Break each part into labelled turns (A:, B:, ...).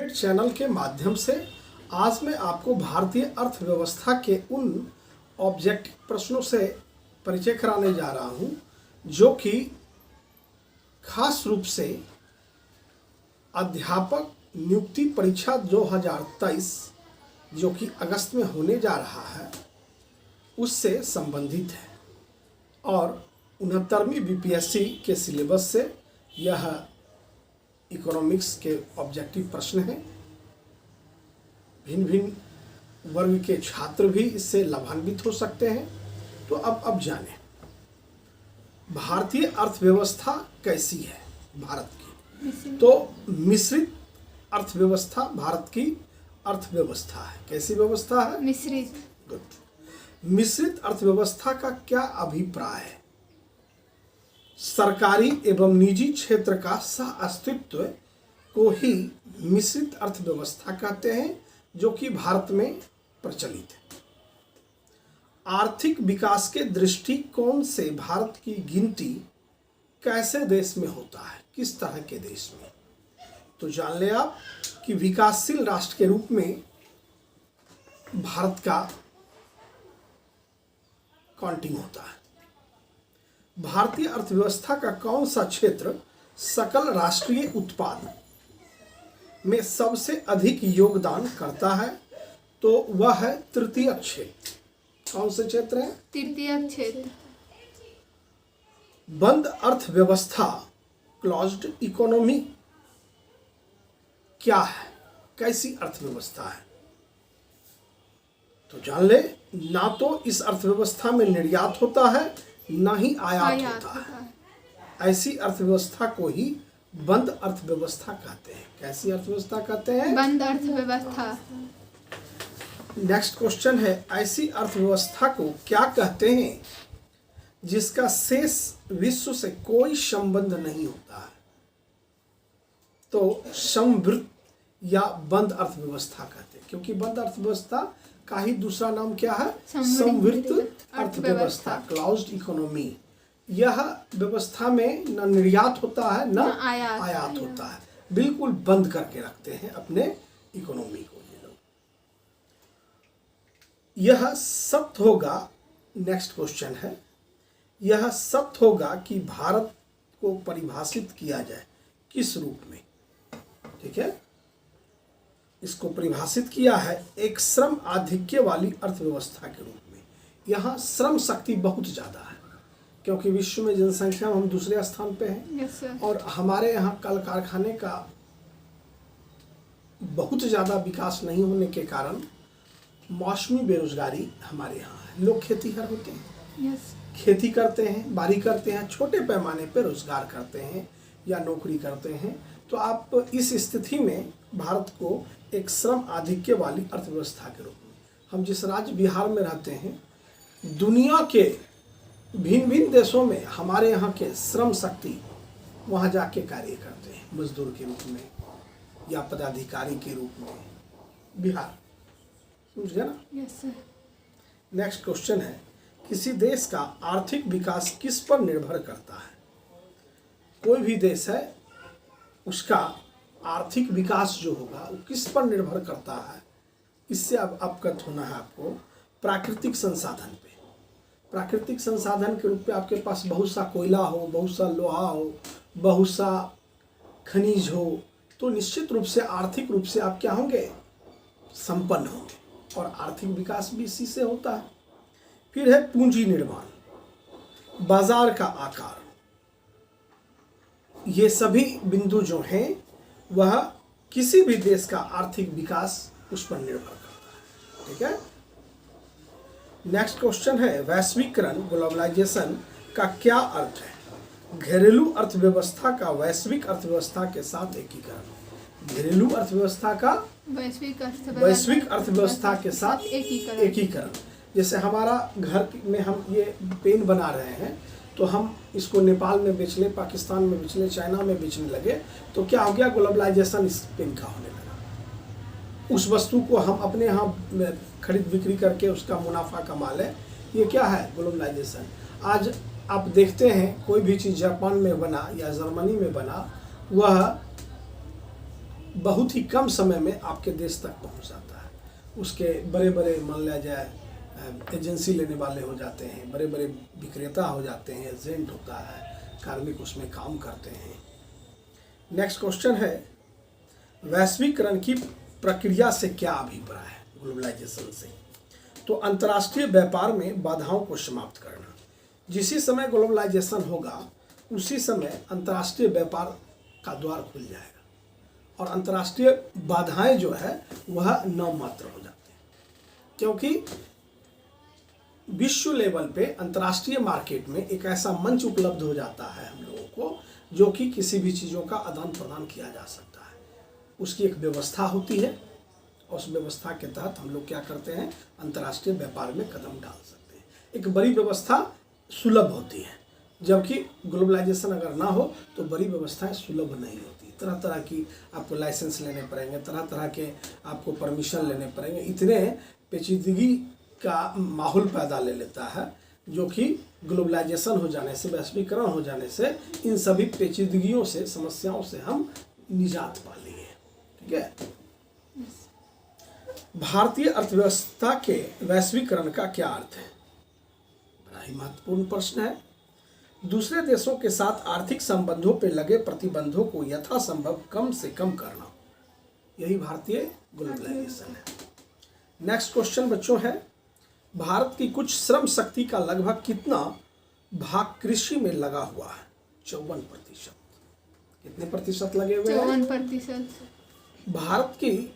A: Update channel के माध्यम से आज मैं आपको भारतीय अर्थव्यवस्था के उन ऑब्जेक्टिव प्रश्नों से परिचय कराने जा रहा हूं जो कि खास रूप से अध्यापक नियुक्ति परीक्षा 2023 जो कि अगस्त में होने जा रहा है उससे संबंधित है और 69वीं बीपीएससी के सिलेबस से यह इकोनॉमिक्स के ऑब्जेक्टिव प्रश्न हैं। भिन्न भिन्न वर्ग के छात्र भी इससे लाभान्वित हो सकते हैं। तो अब जानें भारतीय अर्थव्यवस्था कैसी है भारत की। तो मिश्रित अर्थव्यवस्था भारत की अर्थव्यवस्था है। कैसी व्यवस्था है?
B: मिश्रित।
A: गुड। मिश्रित अर्थव्यवस्था का क्या अभिप्राय है? सरकारी एवं निजी क्षेत्र का सह अस्तित्व को ही मिश्रित अर्थव्यवस्था कहते हैं जो कि भारत में प्रचलित है। आर्थिक विकास के दृष्टिकोण से भारत की गिनती कैसे देश में होता है, किस तरह के देश में? तो जान लें आप कि विकासशील राष्ट्र के रूप में भारत का काउंटिंग होता है। भारतीय अर्थव्यवस्था का कौन सा क्षेत्र सकल राष्ट्रीय उत्पाद में सबसे अधिक योगदान करता है? तो वह है तृतीय क्षेत्र। कौन से क्षेत्र है?
B: तृतीय क्षेत्र।
A: बंद अर्थव्यवस्था क्लोज्ड इकोनॉमी क्या है? कैसी अर्थव्यवस्था है? तो जान ले, ना तो इस अर्थव्यवस्था में निर्यात होता है ना ही आयात होता है। ऐसी अर्थव्यवस्था को ही बंद अर्थव्यवस्था कहते हैं। कैसी अर्थव्यवस्था कहते हैं?
B: बंद अर्थव्यवस्था।
A: नेक्स्ट क्वेश्चन है, ऐसी अर्थव्यवस्था को क्या कहते हैं जिसका शेष विश्व से कोई संबंध नहीं होता है? तो समवृत्त या बंद अर्थव्यवस्था कहते हैं, क्योंकि बंद अर्थव्यवस्था का ही दूसरा नाम क्या है? समवृत्त अर्थव्यवस्था, क्लोज्ड इकोनॉमी। यह व्यवस्था में न निर्यात होता है न आयात होता है। बिल्कुल बंद करके रखते हैं अपने इकोनॉमी को ये लोग। यह सत्य होगा, नेक्स्ट क्वेश्चन है, यह सत्य होगा कि भारत को परिभाषित किया जाए किस रूप में? ठीक है, इसको परिभाषित किया है एक श्रम आधिक्य वाली अर्थव्यवस्था के रूप में। यहाँ श्रम शक्ति बहुत ज़्यादा है क्योंकि विश्व में जनसंख्या में हम दूसरे स्थान पे हैं। और हमारे यहाँ कल कारखाने का बहुत ज़्यादा विकास नहीं होने के कारण मौसमी बेरोजगारी हमारे यहाँ है। लोग खेतीहर होते हैं, खेती करते हैं, बारी करते हैं, छोटे पैमाने पे रोजगार करते हैं या नौकरी करते हैं। तो आप इस स्थिति में भारत को एक श्रम आधिक्य वाली अर्थव्यवस्था के रूप में, हम जिस राज्य बिहार में रहते हैं, दुनिया के भिन्न भिन्न देशों में हमारे यहाँ के श्रम शक्ति वहाँ जाके कार्य करते हैं, मजदूर के रूप में या पदाधिकारी के रूप में। बिहार, समझ गया ना?
B: Yes sir.
A: नेक्स्ट क्वेश्चन है, किसी देश का आर्थिक विकास किस पर निर्भर करता है? कोई भी देश है उसका आर्थिक विकास जो होगा वो किस पर निर्भर करता है? इससे अब अवगत होना है आपको प्राकृतिक संसाधन पे। प्राकृतिक संसाधन के रूप में आपके पास बहुत सा कोयला हो, बहुत सा लोहा हो, बहुत सा खनिज हो, तो निश्चित रूप से आर्थिक रूप से आप क्या होंगे? संपन्न होंगे। और आर्थिक विकास भी इसी से होता है। फिर है पूंजी निर्माण, बाजार का आकार। ये सभी बिंदु जो हैं वह किसी भी देश का आर्थिक विकास उस पर निर्भर करता है। ठीक है। नेक्स्ट क्वेश्चन है, वैश्वीकरण ग्लोबलाइजेशन का क्या अर्थ है? घरेलू अर्थव्यवस्था का वैश्विक अर्थव्यवस्था के साथ एकीकरण। घरेलू अर्थव्यवस्था का वैश्विक अर्थव्यवस्था के साथ एकीकरण। जैसे हमारा घर में हम ये पेन बना रहे हैं तो हम इसको नेपाल में बेच ले, पाकिस्तान में बेच ले, चाइना में बेचने लगे, तो क्या हो गया? ग्लोबलाइजेशन इस पेन का होने लगा। उस वस्तु को हम अपने यहाँ खरीद बिक्री करके उसका मुनाफा कमा लें, ये क्या है? ग्लोबलाइजेशन। आज आप देखते हैं कोई भी चीज़ जापान में बना या जर्मनी में बना, वह बहुत ही कम समय में आपके देश तक पहुंच जाता है। उसके बड़े बड़े मान लिया जाए एजेंसी लेने वाले हो जाते हैं, बड़े बड़े विक्रेता हो जाते हैं, एजेंट होता है, कार्मिक उसमें काम करते हैं। नेक्स्ट क्वेश्चन है, वैश्वीकरण की प्रक्रिया से क्या अभिप्राय है ग्लोबलाइजेशन से? तो अंतर्राष्ट्रीय व्यापार में बाधाओं को समाप्त करना। जिसी समय ग्लोबलाइजेशन होगा उसी समय अंतर्राष्ट्रीय व्यापार का द्वार खुल जाएगा और अंतर्राष्ट्रीय बाधाएं जो है वह नाममात्र हो जाती हैं, क्योंकि विश्व लेवल पे अंतर्राष्ट्रीय मार्केट में एक ऐसा मंच उपलब्ध हो जाता है हम लोगों को, जो कि किसी भी चीज़ों का आदान प्रदान किया जा सकता है। उसकी एक व्यवस्था होती है और उस व्यवस्था के तहत हम लोग क्या करते हैं, अंतर्राष्ट्रीय व्यापार में कदम डाल सकते हैं। एक बड़ी व्यवस्था सुलभ होती है, जबकि ग्लोबलाइजेशन अगर ना हो तो बड़ी व्यवस्थाएं सुलभ नहीं होती। तरह तरह की आपको लाइसेंस लेने पड़ेंगे, तरह तरह के आपको परमिशन लेने पड़ेंगे, इतने पेचीदगी का माहौल पैदा ले लेता है, जो कि ग्लोबलाइजेशन हो जाने से, वैश्वीकरण हो जाने से इन सभी पेचीदगियों से, समस्याओं से हम निजात पा लिए। ठीक है। भारतीय अर्थव्यवस्था के वैश्वीकरण का क्या अर्थ है? बड़ा ही महत्वपूर्ण प्रश्न है। दूसरे देशों के साथ आर्थिक संबंधों पर लगे प्रतिबंधों को यथासंभव कम से कम करना, यही भारतीय ग्लोबलाइजेशन है। नेक्स्ट क्वेश्चन बच्चों है, भारत की कुछ श्रम शक्ति का लगभग कितना भाग कृषि में लगा हुआ है? 54%। कितने प्रतिशत लगे हुए हैं?
B: 54%।
A: भारत की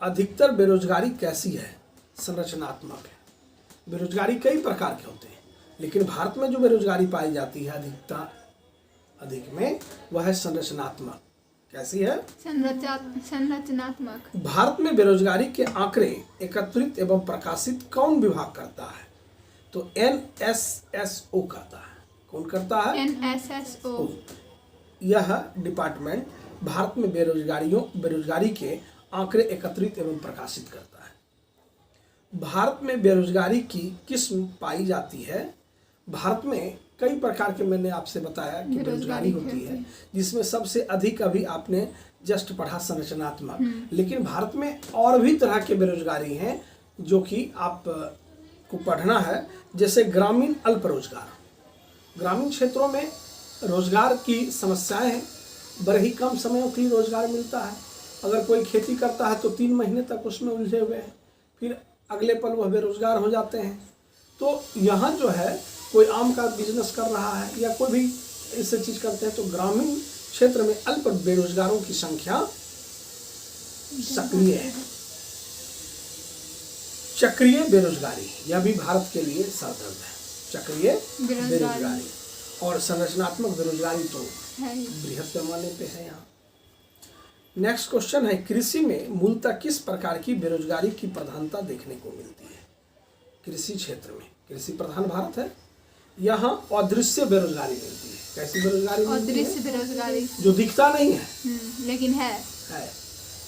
A: अधिकतर बेरोजगारी कैसी है? संरचनात्मक है। बेरोजगारी कई प्रकार के होते हैं, लेकिन भारत में जो बेरोजगारी पाई जाती है अधिक में, वह है संरचनात्मक। कैसी है?
B: संरचनात्मक।
A: भारत में बेरोजगारी के आंकड़े एकत्रित एवं प्रकाशित कौन विभाग करता है? तो NSSO करता है। कौन करता है?
B: NSSO।
A: यह डिपार्टमेंट भारत में बेरोजगारी के आंकड़े एकत्रित एवं प्रकाशित करता है। भारत में बेरोजगारी की किस्म पाई जाती है। भारत में कई प्रकार के, मैंने आपसे बताया कि बेरोजगारी होती है, जिसमें सबसे अधिक अभी आपने जस्ट पढ़ा संरचनात्मक, लेकिन भारत में और भी तरह के बेरोजगारी हैं जो कि आप को पढ़ना है। जैसे ग्रामीण अल्प रोजगार, ग्रामीण क्षेत्रों में रोजगार की समस्याएं हैं, बड़े ही कम समयों के लिए रोजगार मिलता है। अगर कोई खेती करता है तो 3 महीने तक उसमें उलझे हुए हैं, फिर अगले पल वह बेरोजगार हो जाते हैं। तो यहाँ जो है कोई आम का बिजनेस कर रहा है या कोई भी इससे चीज़ करते हैं, तो ग्रामीण क्षेत्र में अल्प बेरोजगारों की संख्या सक्रिय है। चक्रीय बेरोजगारी, यह भी भारत के लिए सरदर्द है। चक्रीय बेरोजगारी और संरचनात्मक बेरोजगारी तो बृहद पैमाने पे है यहाँ। नेक्स्ट क्वेश्चन है, कृषि में मूलतः किस प्रकार की बेरोजगारी की प्रधानता देखने को मिलती है? कृषि क्षेत्र में, कृषि प्रधान भारत है, यहाँ अदृश्य बेरोजगारी मिलती है। कैसी बेरोजगारी मिलती है?
B: अदृश्य बेरोजगारी,
A: जो दिखता नहीं है
B: लेकिन है।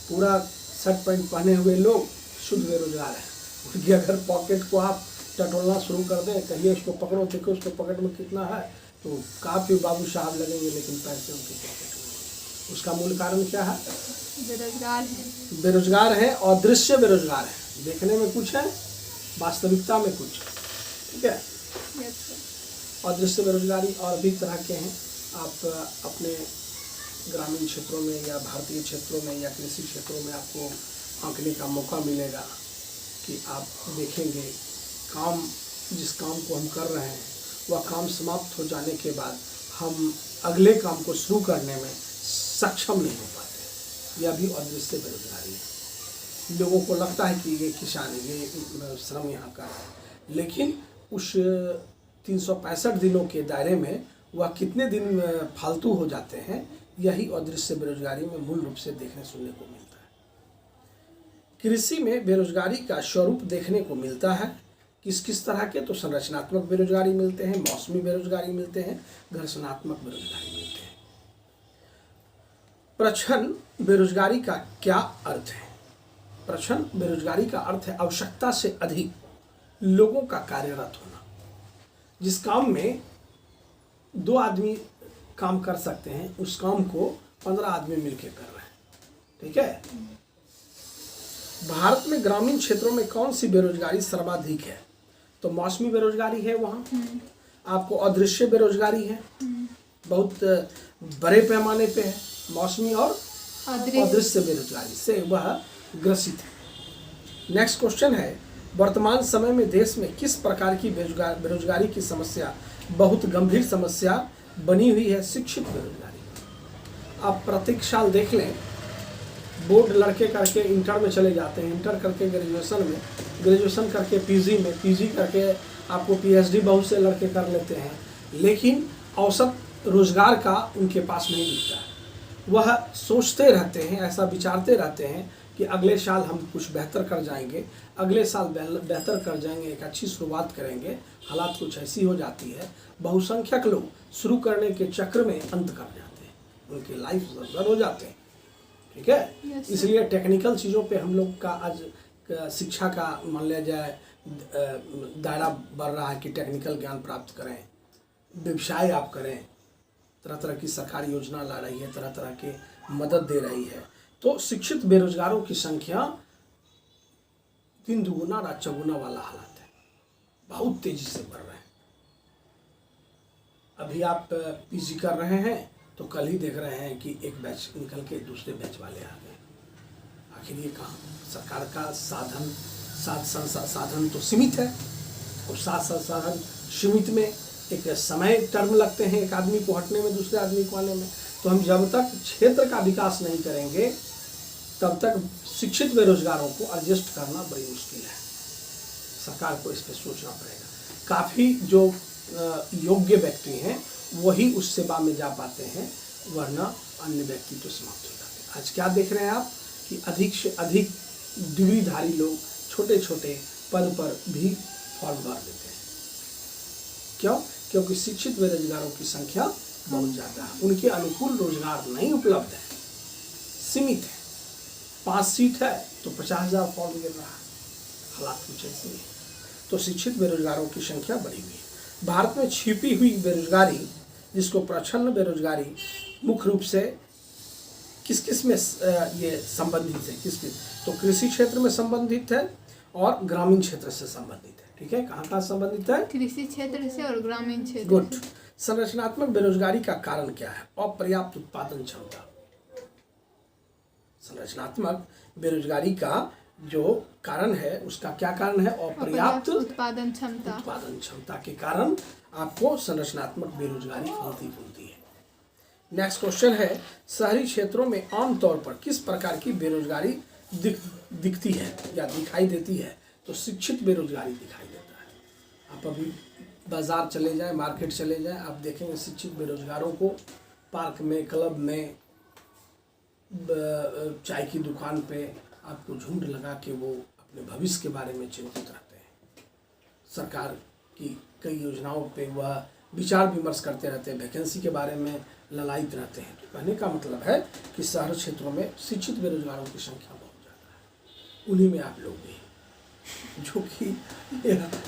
A: पूरा शर्ट पैंट पहने हुए लोग शुद्ध बेरोजगार है। उनकी अगर पॉकेट को आप टटोलना शुरू कर दें, कहिए उसको पकड़ो, देखो उसके पॉकेट में कितना है, तो काफी बाबू साहब लगेंगे, लेकिन पैसे उनके पॉकेट में। उसका मूल कारण क्या है?
B: बेरोजगार है।
A: बेरोजगार है, अदृश्य बेरोजगार है। देखने में कुछ है, वास्तविकता में कुछ। ठीक है। अदृश्य बेरोजगारी और भी तरह के हैं। आप अपने ग्रामीण क्षेत्रों में या भारतीय क्षेत्रों में या कृषि क्षेत्रों में आपको आंकने का मौका मिलेगा कि आप देखेंगे काम, जिस काम को हम कर रहे हैं वह काम समाप्त हो जाने के बाद हम अगले काम को शुरू करने में सक्षम नहीं हो पाते। यह भी अदृश्य बेरोजगारी है। लोगों को लगता है कि ये किसान है, ये श्रम यहाँ का है, लेकिन उस 365 दिनों के दायरे में वह कितने दिन फालतू हो जाते हैं, यही अदृश्य बेरोजगारी में मूल रूप से देखने सुनने को मिलता है। कृषि में बेरोजगारी का स्वरूप देखने को मिलता है। किस किस तरह के? तो संरचनात्मक बेरोजगारी मिलते हैं, मौसमी बेरोजगारी मिलते हैं, घर्षणात्मक बेरोजगारी मिलते हैं। प्रच्छन्न बेरोजगारी का क्या अर्थ है? प्रच्छन्न बेरोजगारी का अर्थ है आवश्यकता से अधिक लोगों का कार्यरत होना। जिस काम में 2 आदमी काम कर सकते हैं, उस काम को 15 आदमी मिलकर कर रहे हैं। ठीक है। भारत में ग्रामीण क्षेत्रों में कौन सी बेरोजगारी सर्वाधिक है? तो मौसमी बेरोजगारी है वहाँ, आपको अदृश्य बेरोजगारी है, बहुत बड़े पैमाने पे है, मौसमी और अदृश्य बेरोजगारी से वह ग्रसित है। नेक्स्ट क्वेश्चन है, वर्तमान समय में देश में किस प्रकार की बेरोजगारी की समस्या बहुत गंभीर समस्या बनी हुई है? शिक्षित बेरोजगारी। आप प्रत्येक साल देख लें, बोर्ड लड़के करके इंटर में चले जाते हैं, इंटर करके ग्रेजुएशन में, ग्रेजुएशन करके पीजी में, पीजी करके आपको पीएचडी बहुत से लड़के कर लेते हैं, लेकिन औसत रोजगार का उनके पास नहीं मिलता है। वह सोचते रहते हैं, ऐसा विचारते रहते हैं कि अगले साल हम कुछ बेहतर कर जाएंगे, अगले साल बेहतर कर जाएंगे, एक अच्छी शुरुआत करेंगे, हालात कुछ ऐसी हो जाती है, बहुसंख्यक लोग शुरू करने के चक्र में अंत कर जाते हैं, उनकी लाइफ जर्जर हो जाते हैं, ठीक है। इसलिए टेक्निकल चीज़ों पे हम लोग का आज शिक्षा का मान लिया जाए दायरा बढ़ रहा है कि टेक्निकल ज्ञान प्राप्त करें, व्यवसाय आप करें, तरह तरह की सरकारी योजना ला रही है, तरह तरह के मदद दे रही है। तो शिक्षित बेरोजगारों की संख्या दिन दुगुना रात चौगुना वाला हालत है, बहुत तेजी से बढ़ रहे हैं। अभी आप पीजी कर रहे हैं तो कल ही देख रहे हैं कि एक बैच निकल के दूसरे बैच वाले आ गए। आखिर ये कहाँ? सरकार का साधन तो सीमित है, और साधन सीमित में एक समय टर्म लगते हैं एक आदमी को हटने में, दूसरे आदमी को आने में। तो हम जब तक क्षेत्र का विकास नहीं करेंगे तब तक शिक्षित बेरोजगारों को एडजस्ट करना बड़ी मुश्किल है। सरकार को इस पर सोचना पड़ेगा। काफ़ी जो योग्य व्यक्ति हैं वही उस सेवा में जा पाते हैं, वरना अन्य व्यक्ति तो समाप्त हो जाते हैं। आज क्या देख रहे हैं आप कि अधिक से अधिक डिग्रीधारी लोग छोटे छोटे पद पर भी फॉर्म भर देते हैं। क्यों? क्योंकि शिक्षित बेरोजगारों की संख्या बहुत ज़्यादा है, उनके अनुकूल रोजगार नहीं उपलब्ध है, सीमित है। 5 सीट है तो 50,000 फॉर्म गिर रहा है, हालात कुछ ऐसे हैं। तो शिक्षित बेरोजगारों की संख्या बढ़ी हुई है। भारत में छिपी हुई बेरोजगारी, जिसको प्रच्छन्न बेरोजगारी, मुख्य रूप से किस किस में ये संबंधित है? किस? तो कृषि क्षेत्र में संबंधित है और ग्रामीण क्षेत्र से संबंधित है, ठीक है। कहाँ कहाँ संबंधित है?
B: कृषि क्षेत्र से और ग्रामीण क्षेत्र।
A: गुड। संरचनात्मक बेरोजगारी का कारण क्या है? अपर्याप्त उत्पादन क्षमता। संरचनात्मक बेरोजगारी का जो कारण है, उसका क्या कारण है? अपर्याप्त
B: उत्पादन क्षमता।
A: उत्पादन क्षमता के कारण आपको संरचनात्मक बेरोजगारी फूलती है। नेक्स्ट क्वेश्चन है, शहरी क्षेत्रों में आमतौर पर किस प्रकार की बेरोजगारी दिखती है या दिखाई देती है? तो शिक्षित बेरोजगारी दिखाई देता है। आप अभी बाजार चले जाएं, मार्केट चले जाएं, आप देखेंगे शिक्षित बेरोजगारों को पार्क में, क्लब में, चाय की दुकान पे आपको झुंड लगा के वो अपने भविष्य के बारे में चिंतित रहते हैं। सरकार की कई योजनाओं पे वह विचार विमर्श करते रहते हैं, वैकेंसी के बारे में ललायित रहते हैं। तो कहने का मतलब है कि शहर क्षेत्रों में शिक्षित बेरोजगारों की संख्या बहुत ज़्यादा है। उन्हीं में आप लोग भी जो कि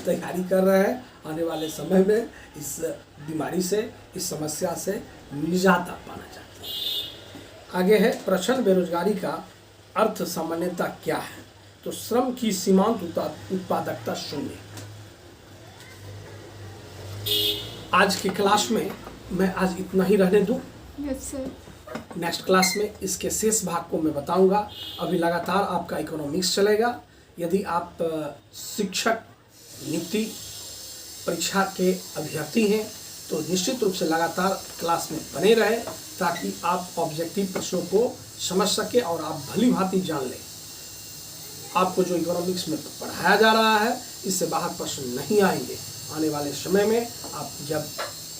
A: तैयारी कर रहे हैं आने वाले समय में इस बीमारी से, इस समस्या से निजात पाना चाहते हैं। आगे है, प्रच्छन्न बेरोजगारी का अर्थ सामान्यतः क्या है? तो श्रम की सीमांत उत्पादकता शून्य। आज की क्लास में मैं आज इतना ही रहने दूं।
B: Yes sir.
A: नेक्स्ट क्लास में इसके शेष भाग को मैं बताऊंगा। अभी लगातार आपका इकोनॉमिक्स चलेगा। यदि आप शिक्षक नियुक्ति परीक्षा के अभ्यर्थी हैं तो निश्चित रूप से लगातार क्लास में बने रहे, ताकि आप ऑब्जेक्टिव प्रश्नों को समझ सके और आप भली भांति जान लें। आपको जो इकोनॉमिक्स में पढ़ाया जा रहा है इससे बाहर प्रश्न नहीं आएंगे। आने वाले समय में आप जब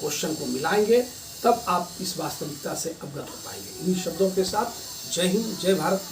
A: क्वेश्चन को मिलाएंगे तब आप इस वास्तविकता से अवगत हो पाएंगे। इन्हीं शब्दों के साथ जय हिंद, जय भारत।